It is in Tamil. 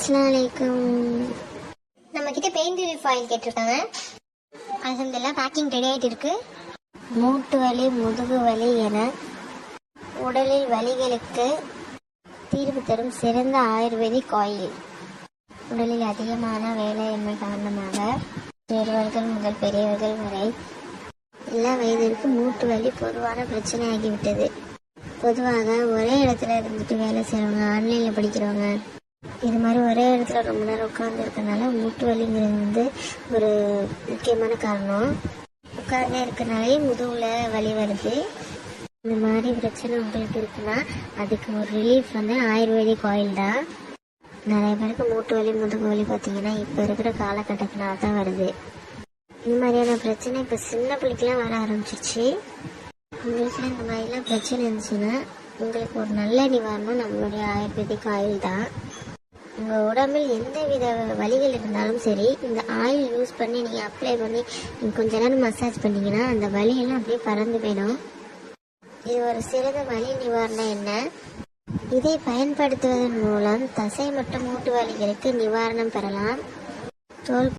அஸ்ஸலாமு அலைக்கும். நம்ம கிட்ட பெயின் ரிலீஃப் ஆயில் கேட்டிருக்காங்க. அல்ஹம்துலில்லாஹ் பேக்கிங் ரெடி ஆகிட்டு இருக்கு. மூட்டு வலி, முதுகு வலி என உடலில் வலிகளுக்கு தீர்வு தரும் சிறந்த ஆயுர்வேதிக் ஆயில். உடலில் அதிகமான வேலையின்மை காரணமாக சிறுவர்கள் முதல் பெரியவர்கள் வரை எல்லா வயதிற்கும் மூட்டு வலி பொதுவான பிரச்சனை ஆகிவிட்டது. பொதுவாக ஒரே இடத்துல இருந்துட்டு வேலை செய்கிறவங்க, ஆன்லைனில் படிக்கிறவங்க, இது மாதிரி ஒரே இடத்துல ரொம்ப நேரம் உட்கார்ந்து இருக்கனால மூட்டு வலிங்கிறது ஒரு முக்கியமான காரணம். உட்கார்ந்தே இருக்கனாலே முதுகுல வலி வருது. இந்த மாதிரி பிரச்சனை உங்களுக்கு இருக்குன்னா அதுக்கு ஒரு ரிலீஃப் ஆயுர்வேதிக் ஆயில் தான். நிறைய பேருக்கு மூட்டு வலி, முதுகு வலி பார்த்தீங்கன்னா இப்போ இருக்கிற காலகட்டத்தினால தான் வருது. இந்த மாதிரியான பிரச்சனை இப்போ சின்ன பிள்ளைக்கெல்லாம் வர ஆரம்பிச்சிருச்சு. உங்களுக்கு இந்த மாதிரிலாம் பிரச்சனை இருந்துச்சுன்னா உங்களுக்கு ஒரு நல்ல நிவாரணம் நம்மளுடைய ஆயுர்வேதிக் ஆயில் தான். உங்கள் உடம்பில் எந்த வித வலிகள் இருந்தாலும் சரி, இந்த ஆயில் யூஸ் பண்ணி நீங்கள் அப்ளை பண்ணி நீங்கள் கொஞ்ச நேரம் மசாஜ் பண்ணிங்கன்னா அந்த வலியெல்லாம் அப்படியே பறந்து போயிடும். இது ஒரு சிறந்த வலி நிவாரணம் எண்ணெய். இதை பயன்படுத்துவதன் மூலம் தசை மற்றும் மூட்டு வலிகளுக்கு நிவாரணம் பெறலாம். தோல்